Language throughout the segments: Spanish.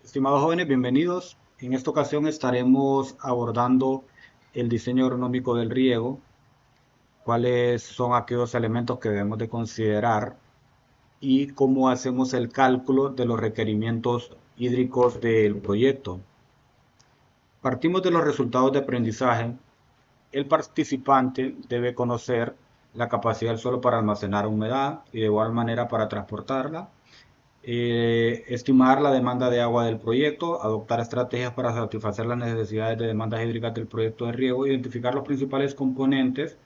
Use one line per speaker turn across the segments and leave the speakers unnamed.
Estimados jóvenes, bienvenidos. En esta ocasión estaremos abordando el diseño agronómico del riego, cuáles son aquellos elementos que debemos de considerar y cómo hacemos el cálculo de los requerimientos hídricos del proyecto. Partimos de los resultados de aprendizaje. El participante debe conocer la capacidad del suelo para almacenar humedad y de igual manera para transportarla, estimar la demanda de agua del proyecto, adoptar estrategias para satisfacer las necesidades de demandas hídricas del proyecto de riego, identificar los principales componentes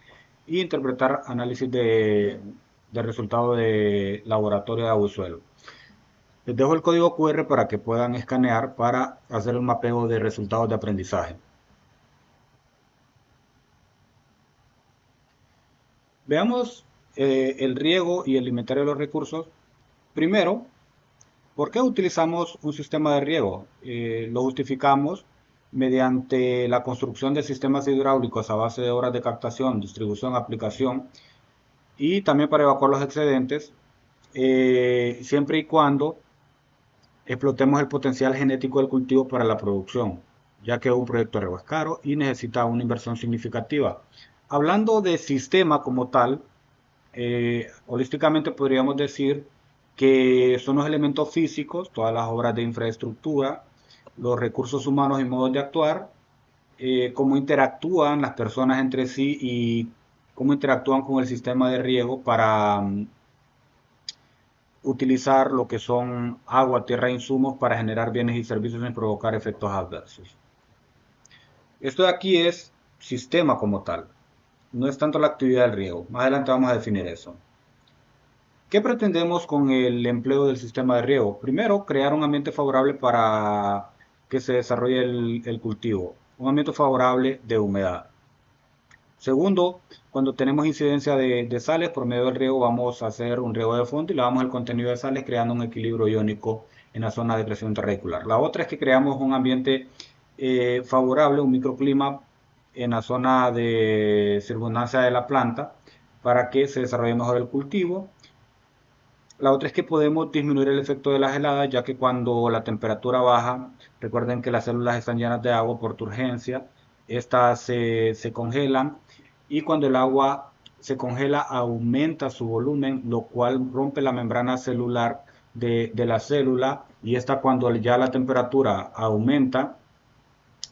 e interpretar análisis de resultados de laboratorio de agua y suelo. Les dejo el código QR para que puedan escanear para hacer un mapeo de resultados de aprendizaje. Veamos el riego y el inventario de los recursos. Primero, ¿por qué utilizamos un sistema de riego? Lo justificamos mediante la construcción de sistemas hidráulicos a base de obras de captación, distribución, aplicación y también para evacuar los excedentes, siempre y cuando explotemos el potencial genético del cultivo para la producción, ya que un proyecto de riego es caro y necesita una inversión significativa. Hablando de sistema como tal, holísticamente podríamos decir que son los elementos físicos, todas las obras de infraestructura, los recursos humanos y modos de actuar, cómo interactúan las personas entre sí y cómo interactúan con el sistema de riego para utilizar lo que son agua, tierra e insumos para generar bienes y servicios sin provocar efectos adversos. Esto de aquí es sistema como tal, no es tanto la actividad del riego. Más adelante vamos a definir eso. ¿Qué pretendemos con el empleo del sistema de riego? Primero, crear un ambiente favorable para que se desarrolle el cultivo, un ambiente favorable de humedad. Segundo, cuando tenemos incidencia de sales, por medio del riego vamos a hacer un riego de fondo y lavamos el contenido de sales creando un equilibrio iónico en la zona de crecimiento radicular. La otra es que creamos un ambiente favorable, un microclima en la zona de circundancia de la planta para que se desarrolle mejor el cultivo. La otra es que podemos disminuir el efecto de las heladas, ya que cuando la temperatura baja, recuerden que las células están llenas de agua por turgencia, estas se congelan y cuando el agua se congela aumenta su volumen, lo cual rompe la membrana celular de la célula y esta cuando ya la temperatura aumenta,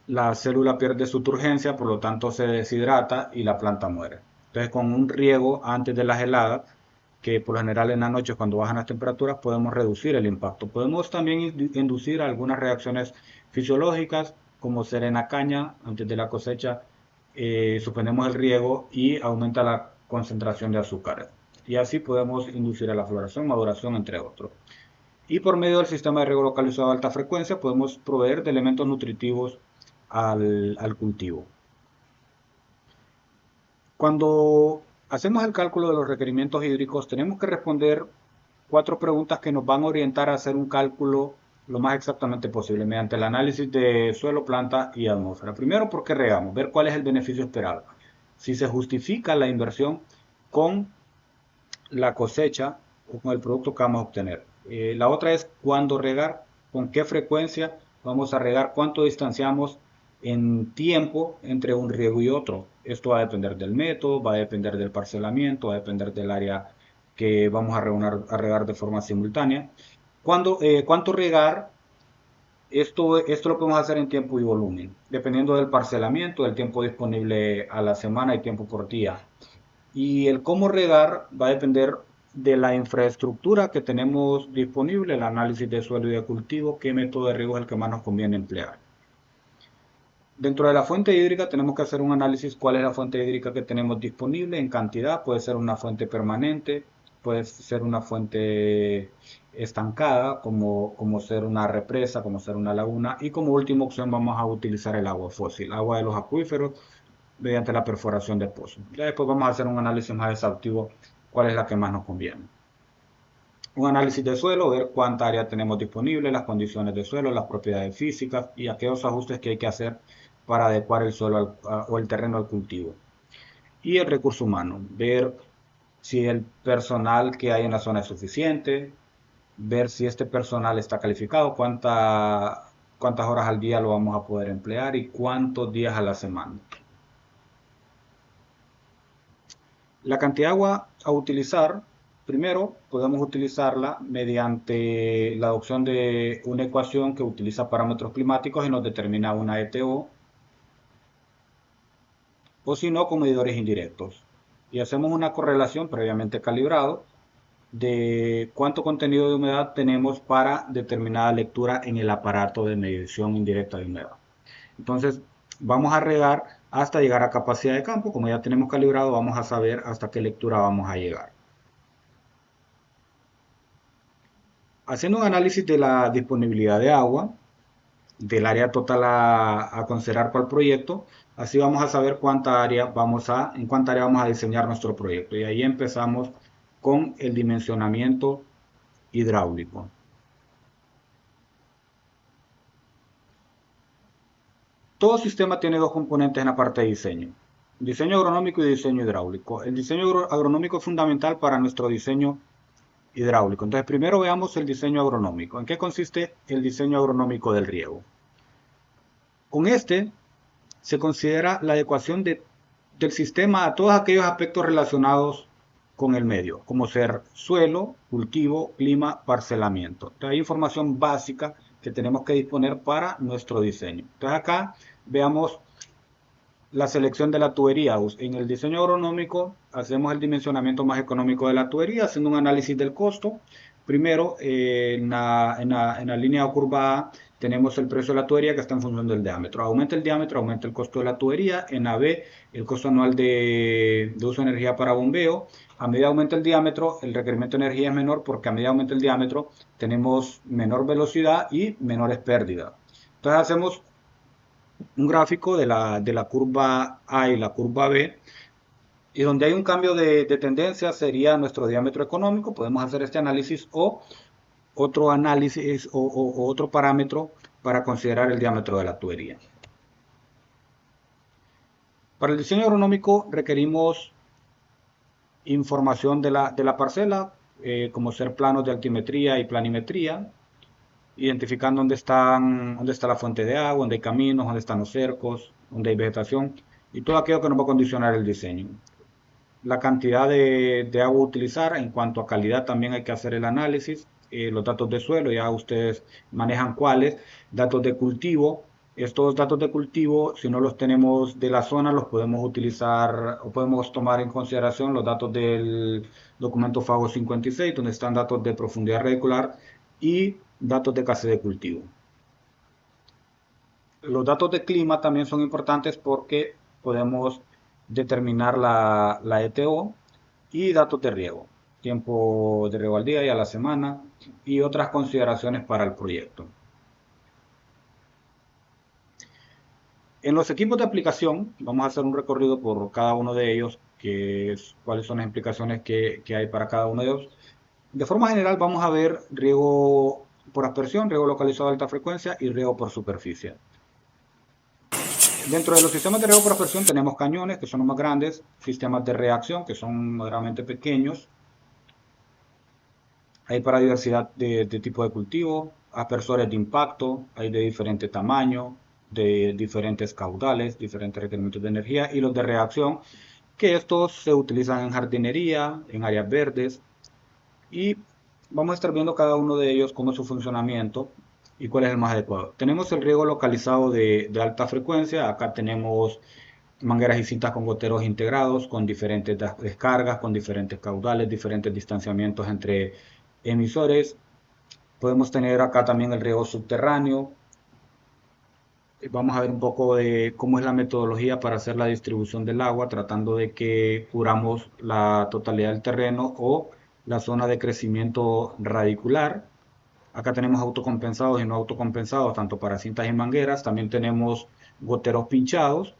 la célula pierde su turgencia, por lo tanto se deshidrata y la planta muere. Entonces con un riego antes de las heladas, que por lo general en la noche cuando bajan las temperaturas podemos reducir el impacto. Podemos también inducir algunas reacciones fisiológicas como serena caña antes de la cosecha, suspendemos el riego y aumenta la concentración de azúcares. Y así podemos inducir a la floración, maduración, entre otros. Y por medio del sistema de riego localizado de alta frecuencia podemos proveer de elementos nutritivos al cultivo. Cuando hacemos el cálculo de los requerimientos hídricos, tenemos que responder 4 preguntas que nos van a orientar a hacer un cálculo lo más exactamente posible mediante el análisis de suelo, planta y atmósfera. Primero, ¿por qué regamos? Ver cuál es el beneficio esperado. Si se justifica la inversión con la cosecha o con el producto que vamos a obtener. La otra es cuándo regar, con qué frecuencia vamos a regar, cuánto distanciamos en tiempo entre un riego y otro. Esto va a depender del método, va a depender del parcelamiento, va a depender del área que vamos a regar de forma simultánea. ¿Cuánto regar? Esto lo podemos hacer en tiempo y volumen, dependiendo del parcelamiento, del tiempo disponible a la semana y tiempo por día. Y el cómo regar va a depender de la infraestructura que tenemos disponible, el análisis de suelo y de cultivo, qué método de riego es el que más nos conviene emplear. Dentro de la fuente hídrica tenemos que hacer un análisis cuál es la fuente hídrica que tenemos disponible en cantidad, puede ser una fuente permanente, puede ser una fuente estancada, como ser una represa, como ser una laguna, y como última opción vamos a utilizar el agua fósil, agua de los acuíferos, mediante la perforación de pozos. Ya después vamos a hacer un análisis más exhaustivo, cuál es la que más nos conviene. Un análisis de suelo, ver cuánta área tenemos disponible, las condiciones de suelo, las propiedades físicas y aquellos ajustes que hay que hacer para adecuar el suelo o el terreno al cultivo. Y el recurso humano, ver si el personal que hay en la zona es suficiente, ver si este personal está calificado, cuántas horas al día lo vamos a poder emplear y cuántos días a la semana. La cantidad de agua a utilizar, primero podemos utilizarla mediante la adopción de una ecuación que utiliza parámetros climáticos y nos determina una ETO, o si no, con medidores indirectos. Y hacemos una correlación previamente calibrado de cuánto contenido de humedad tenemos para determinada lectura en el aparato de medición indirecta de humedad. Entonces, vamos a regar hasta llegar a capacidad de campo. Como ya tenemos calibrado, vamos a saber hasta qué lectura vamos a llegar. Haciendo un análisis de la disponibilidad de agua, del área total a considerar para el proyecto, así vamos a saber en cuánta área vamos a diseñar nuestro proyecto. Y ahí empezamos con el dimensionamiento hidráulico. Todo sistema tiene dos componentes en la parte de diseño: diseño agronómico y diseño hidráulico. El diseño agronómico es fundamental para nuestro diseño hidráulico. Entonces, primero veamos el diseño agronómico. ¿En qué consiste el diseño agronómico del riego? Con este se considera la adecuación del sistema a todos aquellos aspectos relacionados con el medio, como ser suelo, cultivo, clima, parcelamiento. Entonces, hay información básica que tenemos que disponer para nuestro diseño. Entonces, acá veamos la selección de la tubería. En el diseño agronómico hacemos el dimensionamiento más económico de la tubería, haciendo un análisis del costo. Primero, en la línea o curva A tenemos el precio de la tubería, que está en función del diámetro. Aumenta el diámetro, aumenta el costo de la tubería. En la B, el costo anual de uso de energía para bombeo. A medida que aumenta el diámetro, el requerimiento de energía es menor, porque a medida que aumenta el diámetro tenemos menor velocidad y menores pérdidas. Entonces hacemos un gráfico de la curva A y la curva B, y donde hay un cambio de tendencia sería nuestro diámetro económico. Podemos hacer este análisis o otro análisis o otro parámetro para considerar el diámetro de la tubería. Para el diseño agronómico requerimos información de la parcela, como ser planos de altimetría y planimetría, identificando dónde está la fuente de agua, dónde hay caminos, dónde están los cercos, dónde hay vegetación y todo aquello que nos va a condicionar el diseño. La cantidad de agua a utilizar, en cuanto a calidad también hay que hacer el análisis. Los datos de suelo, ya ustedes manejan cuáles. Datos de cultivo, estos datos de cultivo, si no los tenemos de la zona, los podemos utilizar o podemos tomar en consideración los datos del documento FAO 56, donde están datos de profundidad radicular y datos de escasez de cultivo. Los datos de clima también son importantes porque podemos determinar la ETO y datos de riego, tiempo de riego al día y a la semana y otras consideraciones para el proyecto. En los equipos de aplicación vamos a hacer un recorrido por cada uno de ellos, cuáles son las implicaciones que hay para cada uno de ellos. De forma general vamos a ver riego por aspersión, riego localizado de alta frecuencia y riego por superficie. Dentro de los sistemas de riego por aspersión tenemos cañones, que son los más grandes, sistemas de reacción, que son moderadamente pequeños. Hay para diversidad de tipo de cultivo, aspersores de impacto, hay de diferente tamaño, de diferentes caudales, diferentes requerimientos de energía, y los de reacción, que estos se utilizan en jardinería, en áreas verdes, y vamos a estar viendo cada uno de ellos, cómo es su funcionamiento y cuál es el más adecuado. Tenemos el riego localizado de alta frecuencia. Acá tenemos mangueras y cintas con goteros integrados, con diferentes descargas, con diferentes caudales, diferentes distanciamientos entre emisores. Podemos tener acá también el riego subterráneo. Vamos a ver un poco de cómo es la metodología para hacer la distribución del agua, tratando de que curamos la totalidad del terreno o la zona de crecimiento radicular. Acá tenemos autocompensados y no autocompensados, tanto para cintas y mangueras. También tenemos goteros pinchados,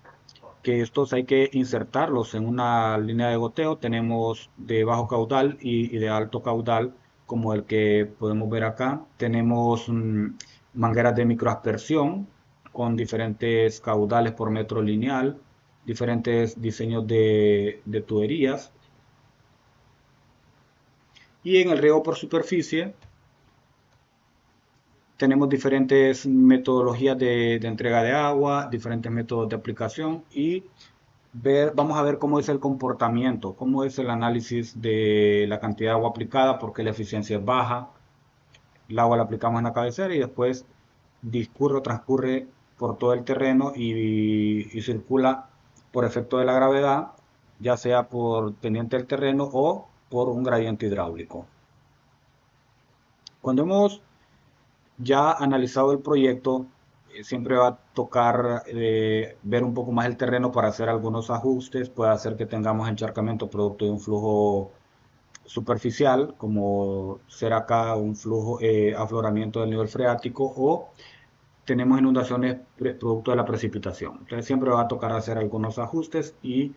que estos hay que insertarlos en una línea de goteo. Tenemos de bajo caudal y de alto caudal, como el que podemos ver acá. Tenemos mangueras de microaspersión con diferentes caudales por metro lineal, diferentes diseños de tuberías. Y en el riego por superficie tenemos diferentes metodologías de entrega de agua, diferentes métodos de aplicación y vamos a ver cómo es el comportamiento, cómo es el análisis de la cantidad de agua aplicada, porque la eficiencia es baja. El agua la aplicamos en la cabecera y después transcurre por todo el terreno y circula por efecto de la gravedad, ya sea por pendiente del terreno o por un gradiente hidráulico. Cuando hemos ya analizado el proyecto, siempre va a tocar ver un poco más el terreno para hacer algunos ajustes. Puede hacer que tengamos encharcamiento producto de un flujo superficial, como ser acá un flujo, afloramiento del nivel freático, o tenemos inundaciones producto de la precipitación. Entonces siempre va a tocar hacer algunos ajustes y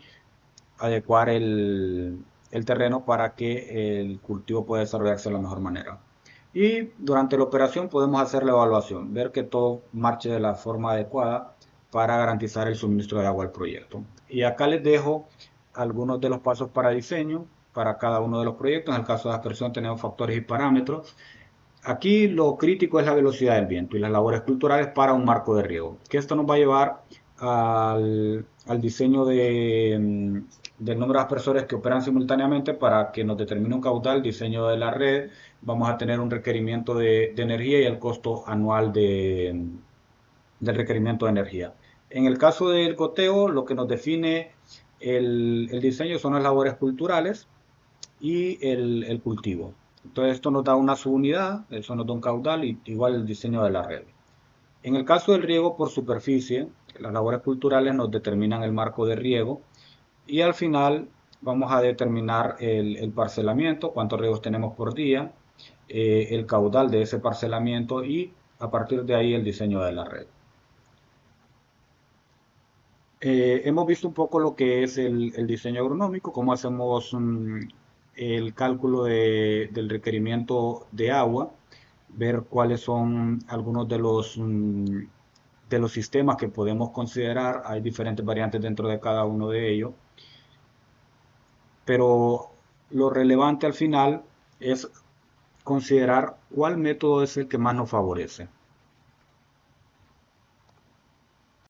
adecuar el terreno para que el cultivo pueda desarrollarse de la mejor manera. Y durante la operación podemos hacer la evaluación, ver que todo marche de la forma adecuada para garantizar el suministro de agua al proyecto. Y acá les dejo algunos de los pasos para diseño para cada uno de los proyectos. En el caso de aspersión tenemos factores y parámetros. Aquí lo crítico es la velocidad del viento y las labores culturales para un marco de riego, que esto nos va a llevar al diseño del número de aspersores que operan simultáneamente para que nos determine un caudal, diseño de la red, vamos a tener un requerimiento de energía y el costo anual del requerimiento de energía. En el caso del goteo, lo que nos define el diseño son las labores culturales y el cultivo. Entonces esto nos da una subunidad, eso nos da un caudal y igual el diseño de la red. En el caso del riego por superficie, las labores culturales nos determinan el marco de riego y al final vamos a determinar el parcelamiento, cuántos riegos tenemos por día, el caudal de ese parcelamiento y a partir de ahí el diseño de la red. Hemos visto un poco lo que es el diseño agronómico, cómo hacemos el cálculo del requerimiento de agua, ver cuáles son algunos de los sistemas que podemos considerar. Hay diferentes variantes dentro de cada uno de ellos, pero lo relevante al final es considerar cuál método es el que más nos favorece.